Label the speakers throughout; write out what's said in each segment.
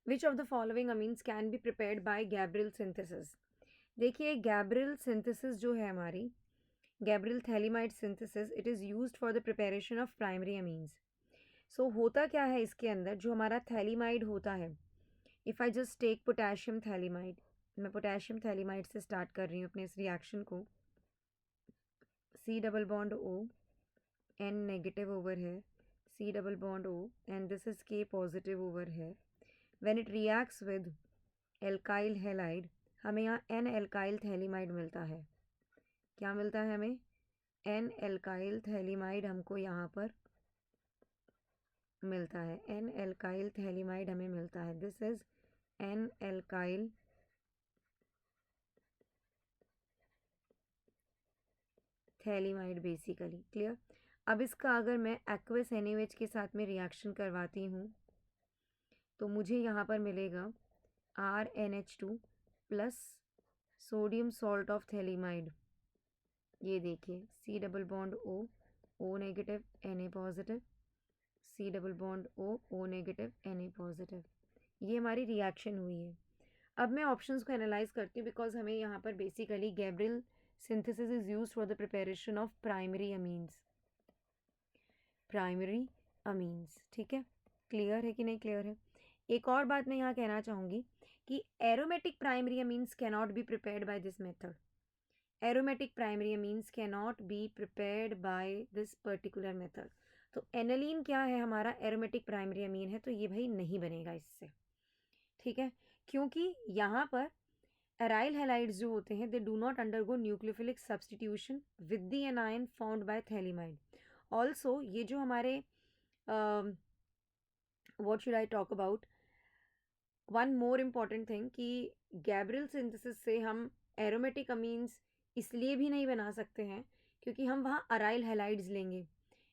Speaker 1: Which of the following amines can be prepared by Gabriel synthesis. देखिए Gabriel synthesis जो है हमारी, Gabriel phthalimide synthesis, it is used for the preparation of primary amines. So होता क्या है इसके अंदर, जो हमारा थैलीमाइड होता है, if I just take potassium phthalimide, मैं पोटेशियम थैलीमाइड से स्टार्ट कर रही हूँ अपने इस रिएक्शन को। C double bond O, N negative over है, C double bond O, and this is K positive over है। When it reacts with alkyl halide, हमें यहाँ N एल्काइल थैलीमाइड मिलता है। क्या मिलता है हमें? N एल्काइल थैलीमाइड हमको यहाँ पर मिलता है। N एल्काइल थैलीमाइड हमें मिलता है। This is N alkyl phthalimide basically. Clear? अब इसका अगर मैं एक्वस NaOH के साथ में रिएक्शन करवाती हूँ तो मुझे यहाँ पर मिलेगा RnH2 plus sodium salt of phthalimide. ये देखिए C double bond O negative Na positive, C double bond O negative Na positive. ये हमारी रिएक्शन हुई है। अब मैं ऑप्शंस को एनालाइज करती हूँ बिकॉज हमें यहाँ पर basically Gabriel synthesis is used for the preparation of primary amines. Primary amines, ठीक है? क्लियर है कि नहीं क्लियर है? एक और बात मैं यहाँ कहना चाहूँगी कि aromatic primary amines cannot be prepared by this method. Aromatic primary amines cannot be prepared by this particular method. तो एनालीन क्या है हमारा? एरोमेटिक प्राइमरी अमीन है, तो ये भाई नहीं बनेगा इससे, ठीक है? क्योंकि यहाँ पर एराइल हैलाइड्स जो होते हैं, they do not undergo nucleophilic substitution with the anion found by phthalimide. Also ये जो हमारे what should I talk about, one more important thing कि गैब्रियल सिंथेसिस से हम एरोमेटिक अमीन्स इसलिए भी नहीं बना सकते हैं क्योंकि हम वहाँ अराइल हैलाइड्स लेंगे,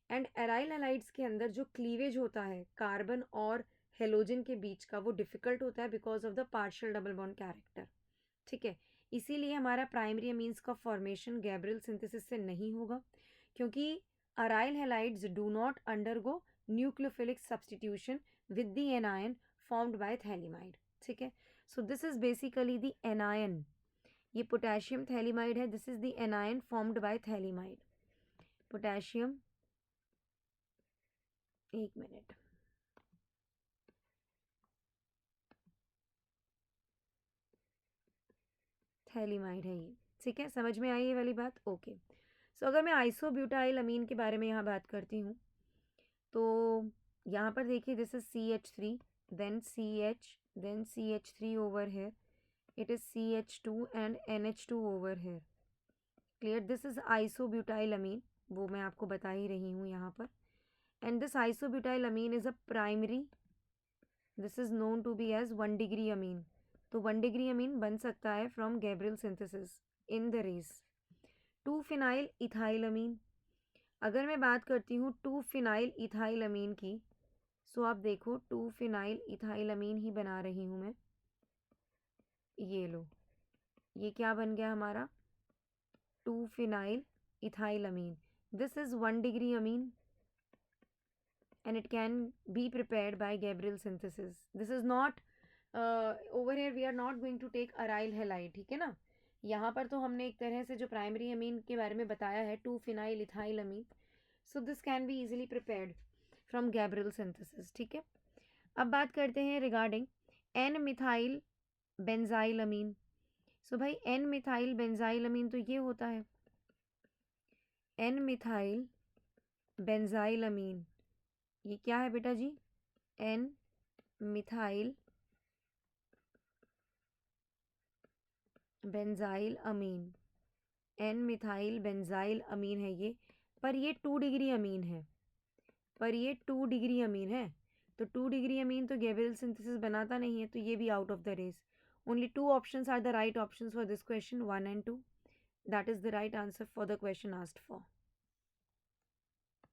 Speaker 1: एंड अराइल हैलाइड्स के अंदर जो क्लीवेज होता है कार्बन और हेलोजन के बीच का, वो डिफिकल्ट होता है because of the partial double bond character, ठीक है? इसीलिए हमारा प्राइमरी अमीन्स का फॉर्मेशन गैब्रियल सिंथेसिस से नहीं होगा क्योंकि aryl halides do not undergo nucleophilic substitution with the anion formed by phthalimide, ठीक है? So this is basically the anion. ये पोटेशियम थैलीमाइड है, this is the anion formed by phthalimide. Potassium, एक minute, phthalimide है ये, ठीक है? समझ में आई ये वाली बात? ओके। सो अगर मैं आइसोब्यूटाइल अमीन के बारे में यहाँ बात करती हूँ तो यहाँ पर देखिए this is CH3, then CH, then CH3 over है, it is CH2 and NH2 over है। Clear? This is isobutyl amine, वो मैं आपको बता ही रही हूँ यहाँ पर। And this isobutyl amine is a primary, this is known to be as 1 degree amine. तो 1 डिग्री अमीन बन सकता है from Gabriel synthesis in the race. 2 phenyl ethyl amine, अगर मैं बात करती हूँ 2 फिनाइल इथाइल अमीन की, सो आप देखो 2 फिनाइल इथाइल अमीन ही बना रही हूँ मैं। ये लो, ये क्या बन गया हमारा? 2 phenyl ethyl amine. This is 1 degree amine and it can be prepared by Gabriel synthesis. This is not over here we are not going to take aryl halide, ठीक है ना? यहाँ पर तो हमने एक तरह से जो प्राइमरी अमीन के बारे में बताया है 2 phenyl ethyl amine, so this can be easily prepared from Gabriel synthesis, ठीक है? अब बात करते हैं regarding N methyl benzyl amine. So भाई एन मिथाइल बेंजाइल अमीन तो ये होता है एन मिथाइल बेंजाइल अमीन। ये क्या है बेटा जी? एन मिथाइल बेंजाइल अमीन, एन मिथाइल बेंजाइल अमीन है ये, पर ये 2 डिग्री अमीन है, पर ये 2 डिग्री अमीन है। तो 2 डिग्री अमीन तो गैब्रियल सिंथेसिस बनाता नहीं है, तो ये भी out of the race. Only 2 options are the right options for this question, 1 and 2। That is the right answer for the question asked for.